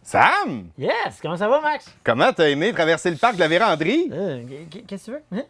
Sam! Yes! Comment ça va, Max? Comment t'as aimé traverser le parc de la Vérandrie? Qu'est-ce que tu veux?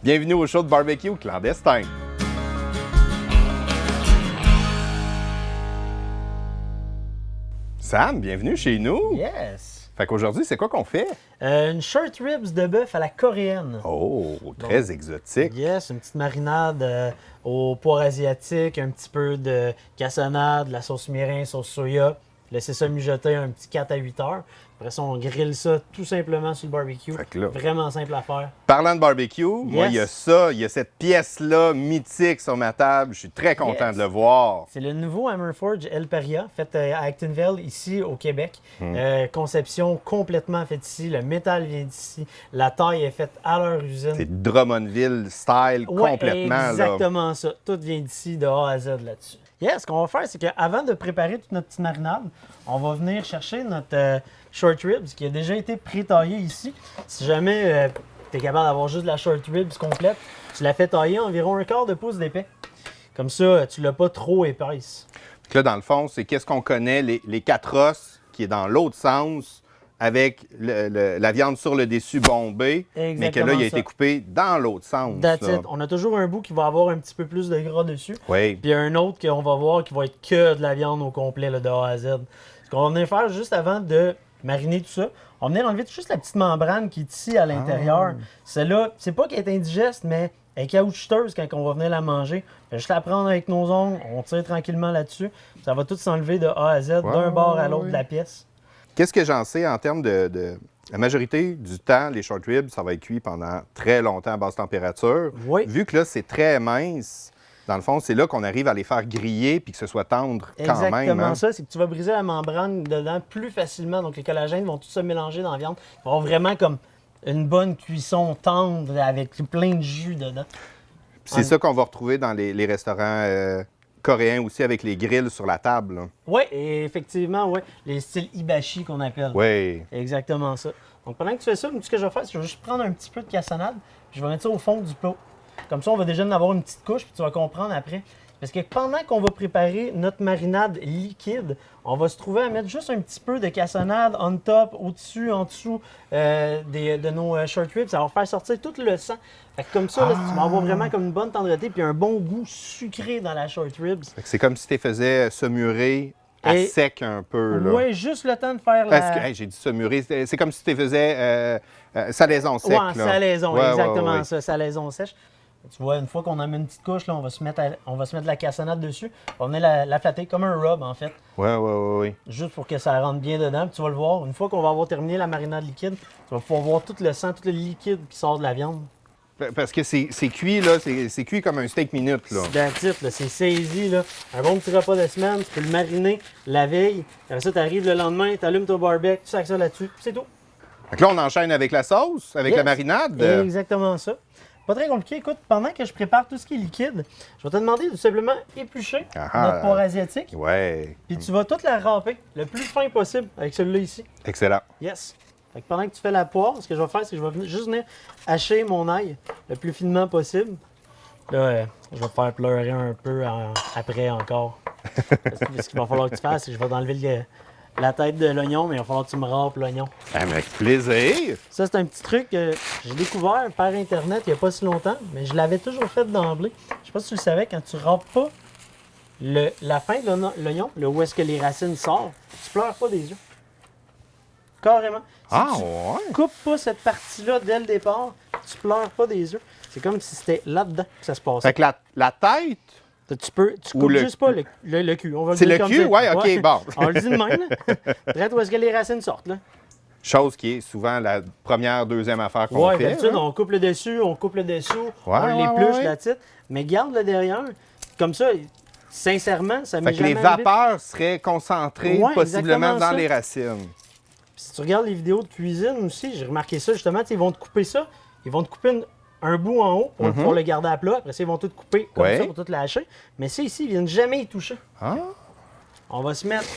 Bienvenue au show de barbecue clandestin. Sam, bienvenue chez nous. Yes! Fait qu'aujourd'hui, c'est quoi qu'on fait? Une short ribs de bœuf à la coréenne. Oh, très exotique. Yes, une petite marinade au poivre asiatique, un petit peu de cassonade, de la sauce mirin, sauce soya. Laisser ça mijoter un petit 4 à 8 heures. Après ça, on grille ça tout simplement sur le barbecue. Fait que là, Vraiment simple à faire. parlant de barbecue, moi, il y a ça, il y a cette pièce-là mythique sur ma table. Je suis très content Yes. de le voir. C'est le nouveau Hammerforge El Paria, fait à Actonville, ici au Québec. Conception complètement faite ici. Le métal vient d'ici. La taille est faite à leur usine. C'est Drummondville style Ouais, complètement. Là. exactement ça. Tout vient d'ici, de A à Z là-dessus. Yes, ce qu'on va faire, c'est qu'avant de préparer toute notre petite marinade, on va venir chercher notre short ribs qui a déjà été pré-taillé ici. Si jamais tu es capable d'avoir juste de la short ribs complète, tu la fais tailler environ un quart de pouce d'épais. Comme ça, tu l'as pas trop épaisse. Puis là, dans le fond, c'est qu'est-ce qu'on connaît, les quatre os qui est dans l'autre sens, avec la viande sur le dessus bombée, mais que là, il a été coupé dans l'autre sens. That's là. it. On a toujours un bout qui va avoir un petit peu plus de gras dessus. Oui. Puis un autre qu'on va voir qui va être que de la viande au complet, là, de A à Z. Ce qu'on va venir faire juste avant de mariner tout ça, on va venir enlever juste la petite membrane qui est ici à l'intérieur. Celle-là, c'est pas qu'elle est indigeste, mais elle est caoutchouteuse quand on va venir la manger. On va juste la prendre avec nos ongles, on tire tranquillement là-dessus. Ça va tout s'enlever de A à Z, d'un bord à l'autre de la pièce. Qu'est-ce que j'en sais en termes de... La majorité du temps, les short ribs, ça va être cuit pendant très longtemps à basse température. Oui. Vu que là, c'est très mince, dans le fond, c'est là qu'on arrive à les faire griller puis que ce soit tendre quand même. Exactement Hein? ça, c'est que tu vas briser la membrane dedans plus facilement. Donc les collagènes vont tous se mélanger dans la viande. Il va y avoir vraiment comme une bonne cuisson tendre avec plein de jus dedans. Puis c'est ça qu'on va retrouver dans les restaurants coréens aussi avec les grills sur la table. là. Oui, et effectivement, oui. Les styles hibachi qu'on appelle. Oui. Exactement ça. Donc pendant que tu fais ça, ce que je vais faire, c'est que je vais juste prendre un petit peu de cassonade, puis je vais mettre ça au fond du plat. Comme ça, on va déjà en avoir une petite couche, puis tu vas comprendre après. Parce que pendant qu'on va préparer notre marinade liquide, on va se trouver à mettre juste un petit peu de cassonade on top, au-dessus, en dessous de nos short ribs. Ça va faire sortir tout le sang. Fait que comme ça, là, tu vas avoir vraiment comme une bonne tendreté puis un bon goût sucré dans la short ribs. Fait que c'est comme si tu les faisais saumurer à Et- sec un peu. Là. Oui, juste le temps de faire Parce que, la... hey, j'ai dit saumurer, c'est comme si tu les faisais salaison sec. Ouais, là. salaison, Ouais, exactement ouais. ça, salaison sèche. Tu vois, une fois qu'on en met une petite couche, là, on va se mettre de la cassonade dessus. On va venir la flatter comme un rub, en fait, Oui. juste pour que ça rentre bien dedans. Puis tu vas le voir, une fois qu'on va avoir terminé la marinade liquide, tu vas pouvoir voir tout le sang, tout le liquide qui sort de la viande. Parce que c'est cuit, là, c'est cuit comme un steak minute, là. That's it, là, c'est saisi, là. Un bon petit repas de semaine, tu peux le mariner la veille. Après ça, tu arrives le lendemain, tu allumes ton barbecue, tu sacs ça là-dessus, c'est tout. Fait que là, on enchaîne avec la sauce, avec la Yes. marinade. Exactement ça. Pas très compliqué. Écoute, pendant que je prépare tout ce qui est liquide, je vais te demander de simplement éplucher notre poire asiatique. Ouais. Puis tu vas toute la râper le plus fin possible avec celui-là ici. Excellent. Yes. Fait que pendant que tu fais la poire, ce que je vais faire, c'est que je vais juste venir hacher mon ail le plus finement possible. Là, je vais te faire pleurer un peu après encore. Parce que ce qu'il va falloir que tu fasses, c'est que je vais t'enlever la tête de l'oignon, mais il va falloir que tu me râpes l'oignon. Avec plaisir. Ça, c'est un petit truc que j'ai découvert par Internet il n'y a pas si longtemps, mais je l'avais toujours fait d'emblée. Je sais pas si tu le savais, quand tu râpes pas la fin de l'oignon, là où est-ce que les racines sortent, tu pleures pas des yeux. Carrément. Si tu Ouais. coupes pas cette partie-là dès le départ, tu pleures pas des yeux. C'est comme si c'était là-dedans que ça se passait. Fait que la tête, Tu Ou coupes le- juste pas le cul. On va c'est dire le comme cul? ça. Ouais, OK, bon. On le dit de même. Là. Direct où est-ce que les racines sortent, là. chose qui est souvent la première, deuxième affaire qu'on Ouais, fait. d'habitude, hein. on coupe le dessus, on coupe le dessous, Ouais, on ouais, l'épluche, ouais. la titre. Mais garde le derrière. Comme ça, sincèrement, ça m'est Fait que les jamais arrivé. vapeurs seraient concentrées Ouais, possiblement exactement dans ça. les racines. Puis si tu regardes les vidéos de cuisine aussi, j'ai remarqué ça justement, ils vont te couper ça, ils vont te couper un bout en haut pour pouvoir le garder à plat. Après ça, ils vont tout couper comme Ouais. ça pour tout lâcher. Mais ça ici, ils viennent jamais y toucher. Ah. On va se mettre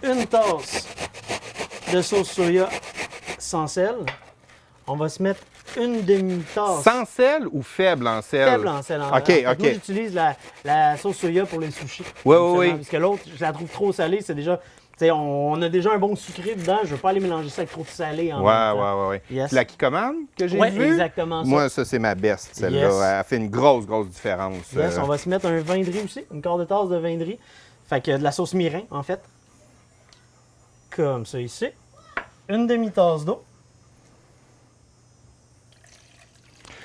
une tasse de sauce soya sans sel. On va se mettre une demi-tasse. Sans sel ou faible en sel? Faible en sel. OK. Moi, j'utilise la sauce soya pour les sushis. Oui. Parce que l'autre, je la trouve trop salée. C'est déjà... On a déjà un bon sucré dedans. Je ne veux pas aller mélanger ça avec trop de salé en même temps. Oui. Yes. C'est la Kikkoman que j'ai Oui, vue? exactement ça. Moi, ça, c'est ma best, celle-là. Yes. Elle fait une grosse différence. Yes, on va se mettre un vin de riz aussi. Une quart de tasse de vin de riz. Fait que de la sauce mirin, en fait. Comme ça ici. Une demi-tasse d'eau.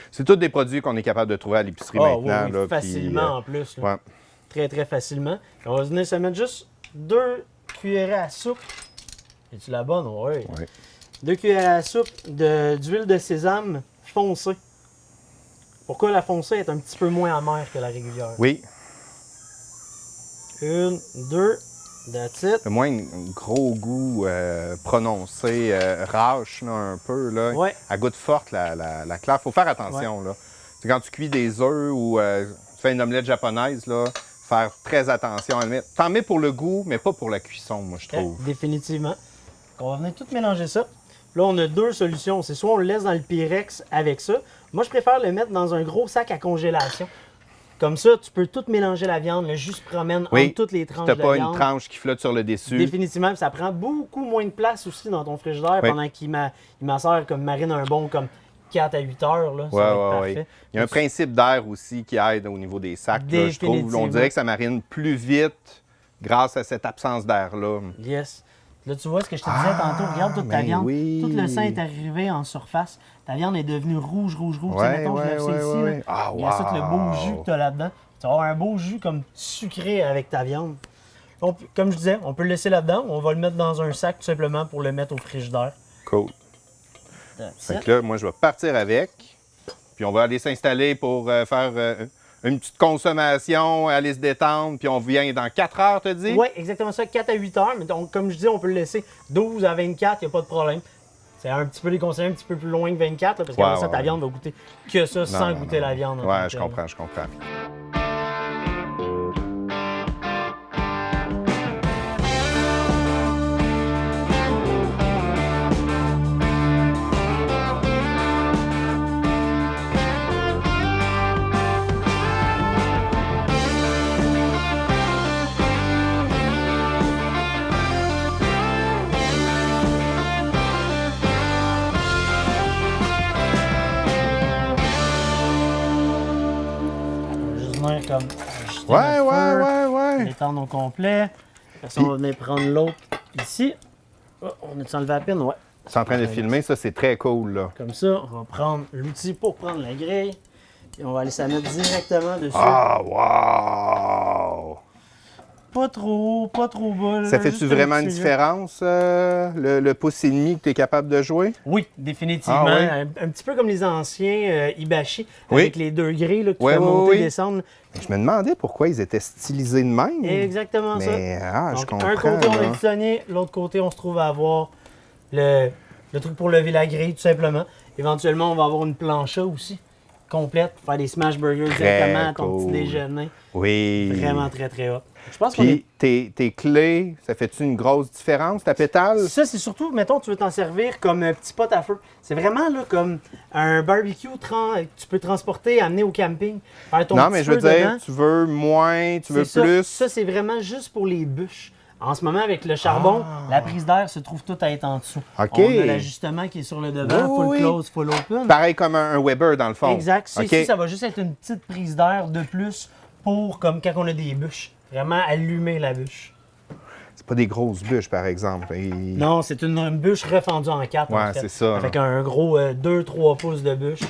C'est tous des produits qu'on est capable de trouver à l'épicerie maintenant. Oui, là, facilement puis, en plus. Là. Ouais. Très, très facilement. On va venir se mettre juste 2 cuillerées à soupe. Es-tu la bonne? Oui. Ouais. 2 cuillerées à soupe d'huile de sésame foncée. Pourquoi la foncée est un petit peu moins amère que la régulière? Oui. 1, 2, that's it. C'est moins un gros goût prononcé, râche là, un peu. Là. Ouais. Elle goûte forte, la claire. Il faut faire attention. Là. C'est quand tu cuis des œufs ou tu fais une omelette japonaise, là, faire très attention à le mettre. T'en mets pour le goût, mais pas pour la cuisson, moi, je trouve. Définitivement. On va venir tout mélanger ça. Là, on a 2 solutions. C'est soit on le laisse dans le Pyrex avec ça. Moi, je préfère le mettre dans un gros sac à congélation. Comme ça, tu peux tout mélanger la viande. Le jus se promène entre toutes les tranches de viande. Tu n'as pas une tranche qui flotte sur le dessus. Définitivement. Ça prend beaucoup moins de place aussi dans ton frigidaire pendant qu'il macère comme marine un bon comme 4 à 8 heures. Là. Ça va être parfait. Il y a un principe d'air aussi qui aide au niveau des sacs. Là, je trouve. On dirait que ça marine plus vite grâce à cette absence d'air-là. Yes. Là, tu vois ce que je te disais tantôt. Regarde toute ta viande. Oui. Tout le sang est arrivé en surface. Ta viande est devenue rouge. Ouais, je lève ça ici. Là. Ah, Il y a ça, le beau jus que tu as là-dedans. Tu vas avoir un beau jus comme sucré avec ta viande. Comme je disais, on peut le laisser là-dedans. On va le mettre dans un sac tout simplement pour le mettre au frigidaire. Cool. Fait que là, moi, je vais partir avec. Puis on va aller s'installer pour faire une petite consommation, aller se détendre. Puis on vient dans 4 heures, tu dis? Oui, exactement ça, 4 à 8 heures. Mais donc, comme je dis, on peut le laisser 12 à 24, il n'y a pas de problème. C'est un petit peu déconseillé, un petit peu plus loin que 24, là, parce que ça, ta viande va goûter que ça sans goûter la viande. Ouais, je comprends. Comme ajuster notre feu, l'étendre au complet. Après ça, on va venir prendre l'autre ici. Oh, on est enlevé la pine, ouais. C'est en train de filmer, ça, c'est très cool, là. Comme ça, on va prendre l'outil pour prendre la grille. Et on va aller ça mettre directement dessus. Ah, wow! Pas trop haut, pas trop bas. Là, ça fait-tu vraiment une différence, le pouce et demi que tu es capable de jouer? Oui, définitivement. Ah, oui? Un petit peu comme les anciens Hibachi, avec les degrés là, qui font monter et descendre. Je me demandais pourquoi ils étaient stylisés de même. Exactement ça. Mais, je comprends. Un côté, on a du sonnier, l'autre côté, on se trouve à avoir le truc pour lever la grille, tout simplement. Éventuellement, on va avoir une plancha aussi, complète, pour faire des smash burgers directement à ton petit déjeuner. Oui. Vraiment très, très hot. Je pense Puis, tes clés, ça fait-tu une grosse différence, ta pétale? Ça, c'est surtout, mettons, tu veux t'en servir comme un petit pot à feu. C'est vraiment là, comme un barbecue que tu peux transporter, amener au camping. Faire ton non, mais je veux dire, tu veux moins, tu veux plus. Ça, c'est vraiment juste pour les bûches. En ce moment, avec le charbon, la prise d'air se trouve toute à être en dessous. OK. On a l'ajustement qui est sur le devant, full close, full open. Pareil comme un Weber, dans le fond. Exact. Ici, ça va juste être une petite prise d'air de plus pour, comme quand on a des bûches. Vraiment allumer la bûche. C'est pas des grosses bûches, par exemple. Non, c'est une bûche refendue en 4. Ouais, c'est ça. Avec un gros 2-3 pouces de bûche. Tout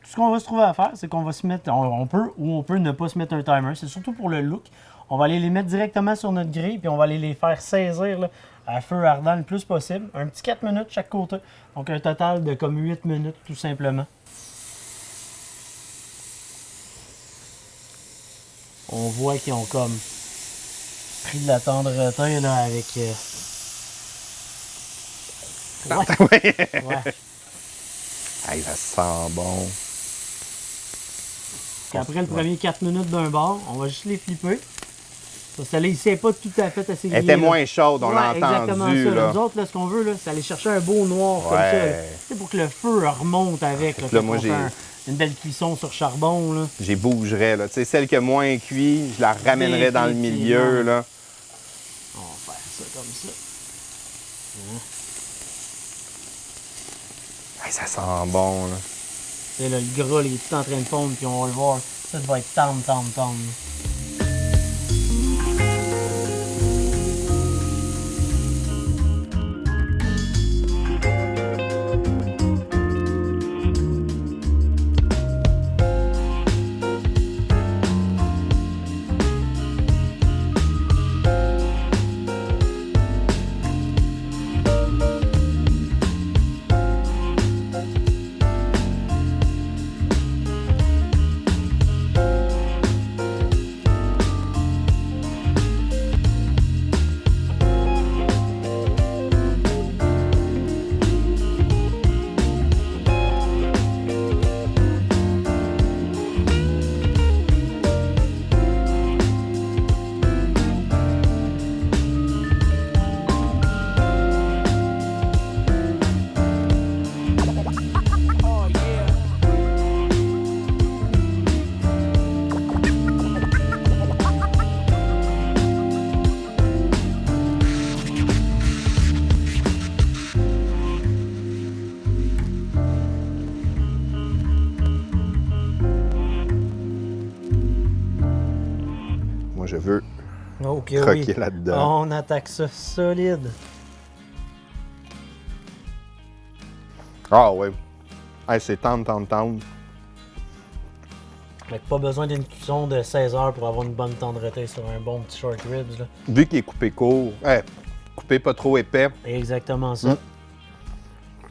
ce qu'on va se trouver à faire, c'est qu'on va se mettre, on peut ou on peut ne pas se mettre un timer. C'est surtout pour le look. On va aller les mettre directement sur notre grille, puis on va aller les faire saisir là, à feu ardent le plus possible. Un petit 4 minutes chaque côté. Donc un total de comme 8 minutes, tout simplement. On voit qu'ils ont comme pris de la tendreté là, avec... Ouais. Hey, ça sent bon. Puis après le premier 4 minutes d'un bord, on va juste les flipper. Celle-là, ici, n'est pas tout à fait assez grillée. Elle était moins chaude, on l'a exactement entendu. Ça. Là. Nous autres, là, ce qu'on veut, là, c'est aller chercher un beau noir comme ça. C'est pour que le feu remonte avec. Là, moi, j'ai une belle cuisson sur charbon. Là. J'y bougerais. Là. Tu sais, celle qui est moins cuite, je la ramènerais dans le milieu. Là. On va faire ça comme ça. Hey, ça sent bon. Là. Tu sais, là, le gras, il est tout en train de fondre, puis on va le voir. Ça va être tendre. Moi, je veux croquer là-dedans. On attaque ça solide. Ah oui. Hey, c'est tendre. Pas besoin d'une cuisson de 16 heures pour avoir une bonne tendreté sur un bon petit short ribs. Là. Vu qu'il est coupé court, coupé pas trop épais. Exactement ça.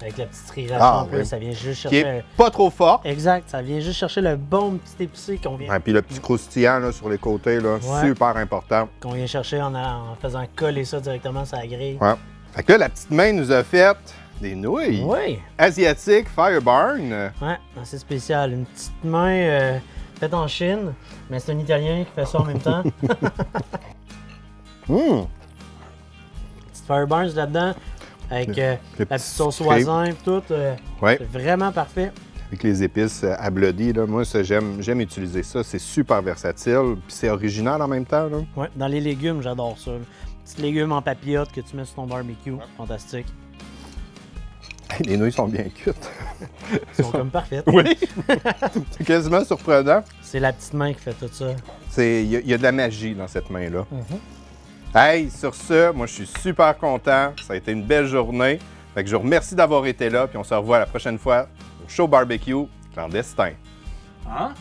Avec la petite striation, ça vient juste chercher... Qui est pas trop fort. Exact, ça vient juste chercher le bon petit épicé qu'on vient... Et puis le petit croustillant là, sur les côtés, là, super important. Qu'on vient chercher en faisant coller ça directement sur la grille. Ouais. Fait que là, la petite main nous a fait des nouilles. Oui. Asiatiques Fireburn. Ouais, assez spécial. Une petite main faite en Chine, mais c'est un Italien qui fait ça en même temps. Petite Fireburns là-dedans. Avec la petite sauce au raisin et tout. C'est vraiment parfait. Avec les épices à bloody, là, moi, j'aime utiliser ça. C'est super versatile. Puis c'est original en même temps. Oui, dans les légumes, j'adore ça. Petits légumes en papillote que tu mets sur ton barbecue. Fantastique. Les nouilles sont bien cuites. Ils sont comme parfaites. Oui. C'est quasiment surprenant. C'est la petite main qui fait tout ça. Il y a de la magie dans cette main-là. Hey, sur ce, moi, je suis super content. Ça a été une belle journée. Fait que je vous remercie d'avoir été là. Puis on se revoit la prochaine fois au Show Barbecue Clandestin. Hein?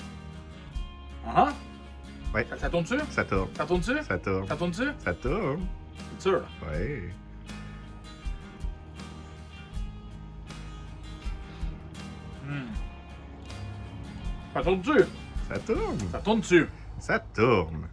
Hein? Oui. Ça tourne dessus? Ça tourne. Ça tourne dessus? Ça tourne. Ça tourne dessus? Ça tourne. C'est sûr? Oui. Ça tourne dessus? Ça tourne. Ça tourne dessus? Ça tourne.